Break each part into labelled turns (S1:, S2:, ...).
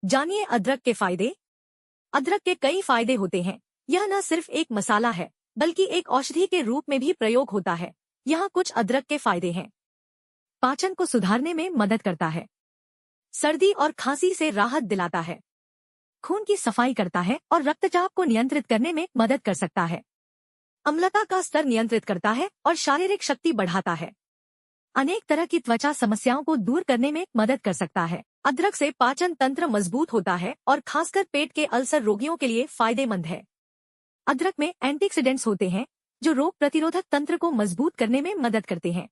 S1: जानिए अदरक के फायदे। अदरक के कई फायदे होते हैं। यह न सिर्फ एक मसाला है बल्कि एक औषधि के रूप में भी प्रयोग होता है। यहाँ कुछ अदरक के फायदे हैं। पाचन को सुधारने में मदद करता है। सर्दी और खांसी से राहत दिलाता है। खून की सफाई करता है और रक्तचाप को नियंत्रित करने में मदद कर सकता है। अम्लता का स्तर नियंत्रित करता है और शारीरिक शक्ति बढ़ाता है। अनेक तरह की त्वचा समस्याओं को दूर करने में मदद कर सकता है। अदरक से पाचन तंत्र मजबूत होता है और खासकर पेट के अल्सर रोगियों के लिए फायदेमंद है। अदरक में एंटीऑक्सीडेंट्स होते हैं जो रोग प्रतिरोधक तंत्र को मजबूत करने में मदद करते हैं।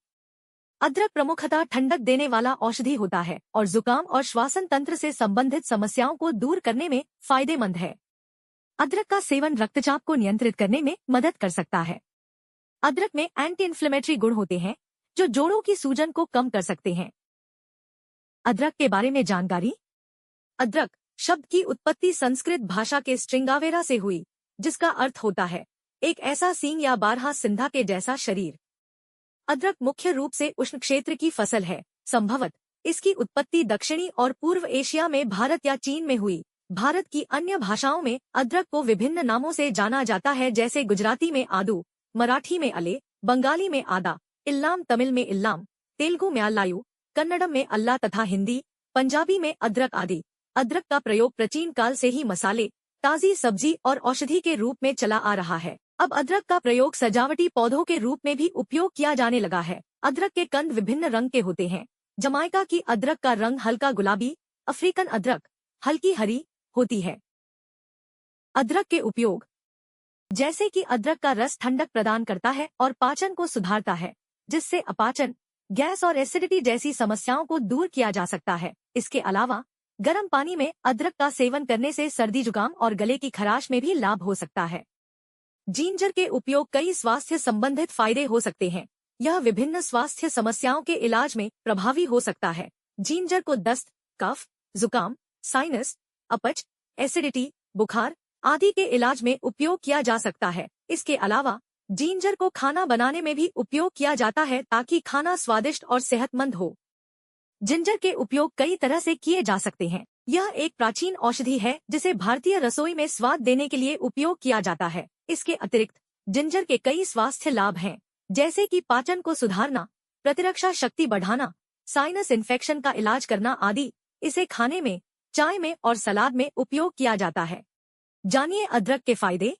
S1: अदरक प्रमुखतः ठंडक देने वाला औषधि होता है और जुकाम और श्वसन तंत्र से संबंधित समस्याओं को दूर करने में फायदेमंद है। अदरक का सेवन रक्तचाप को नियंत्रित करने में मदद कर सकता है। अदरक में एंटी इन्फ्लेमेटरी गुण होते हैं जो जोड़ों की सूजन को कम कर सकते हैं। अदरक के बारे में जानकारी। अदरक शब्द की उत्पत्ति संस्कृत भाषा के स्ट्रिंगावेरा से हुई, जिसका अर्थ होता है एक ऐसा सींग या बारहा सिंधा के जैसा शरीर। अदरक मुख्य रूप से उष्ण क्षेत्र की फसल है। संभवतः इसकी उत्पत्ति दक्षिणी और पूर्व एशिया में भारत या चीन में हुई। भारत की अन्य भाषाओं में अदरक को विभिन्न नामों से जाना जाता है, जैसे गुजराती में आदू, मराठी में अले, बंगाली में आदा, इल्लाम तमिल में इल्लाम, तेलुगु में अल्लायू, कन्नड़म में अल्ला तथा हिंदी, पंजाबी में अदरक आदि। अदरक का प्रयोग प्राचीन काल से ही मसाले, ताजी सब्जी और औषधि के रूप में चला आ रहा है। अब अदरक का प्रयोग सजावटी पौधों के रूप में भी उपयोग किया जाने लगा है। अदरक के कंद विभिन्न रंग के होते हैं। जमाइका की अदरक का रंग हल्का गुलाबी, अफ्रीकन अदरक हल्की हरी होती है। अदरक के उपयोग जैसे कि अदरक का रस ठंडक प्रदान करता है और पाचन को सुधारता है, जिससे अपाचन, गैस और एसिडिटी जैसी समस्याओं को दूर किया जा सकता है। इसके अलावा गर्म पानी में अदरक का सेवन करने से सर्दी जुकाम और गले की खराश में भी लाभ हो सकता है। जिंजर के उपयोग कई स्वास्थ्य संबंधित फायदे हो सकते हैं। यह विभिन्न स्वास्थ्य समस्याओं के इलाज में प्रभावी हो सकता है। जिंजर को दस्त, कफ, जुकाम, साइनस, अपच, एसिडिटी, बुखार आदि के इलाज में उपयोग किया जा सकता है। इसके अलावा जिंजर को खाना बनाने में भी उपयोग किया जाता है ताकि खाना स्वादिष्ट और सेहतमंद हो। जिंजर के उपयोग कई तरह से किए जा सकते हैं। यह एक प्राचीन औषधि है जिसे भारतीय रसोई में स्वाद देने के लिए उपयोग किया जाता है। इसके अतिरिक्त जिंजर के कई स्वास्थ्य लाभ हैं, जैसे कि पाचन को सुधारना, प्रतिरक्षा शक्ति बढ़ाना, साइनस इन्फेक्शन का इलाज करना आदि। इसे खाने में, चाय में और सलाद में उपयोग किया जाता है। जानिए अदरक के फायदे।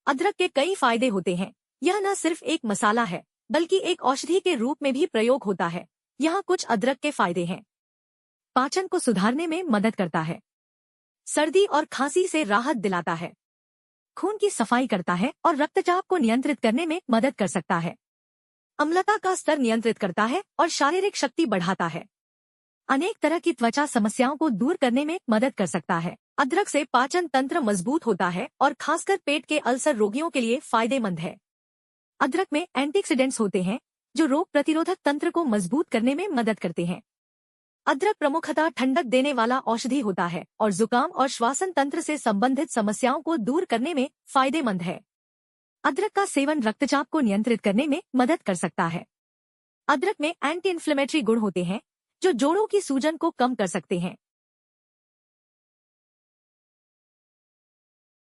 S1: अदरक के कई फायदे होते हैं। यह न सिर्फ एक मसाला है बल्कि एक औषधि के रूप में भी प्रयोग होता है। यहाँ कुछ अदरक के फायदे हैं। पाचन को सुधारने में मदद करता है। सर्दी और खांसी से राहत दिलाता है। खून की सफाई करता है और रक्तचाप को नियंत्रित करने में मदद कर सकता है। अम्लता का स्तर नियंत्रित करता है और शारीरिक शक्ति बढ़ाता है। अनेक तरह की त्वचा समस्याओं को दूर करने में मदद कर सकता है। अदरक से पाचन तंत्र मजबूत होता है और खासकर पेट के अल्सर रोगियों के लिए फायदेमंद है। अदरक में एंटीऑक्सीडेंट्स होते हैं जो रोग प्रतिरोधक तंत्र को मजबूत करने में मदद करते हैं। अदरक प्रमुखतः ठंडक देने वाला औषधि होता है और जुकाम और श्वसन तंत्र से संबंधित समस्याओं को दूर करने में फायदेमंद है। अदरक का सेवन रक्तचाप को नियंत्रित करने में मदद कर सकता है। अदरक में एंटी इन्फ्लेमेटरी गुण होते हैं जो जोड़ों की सूजन को कम कर सकते हैं।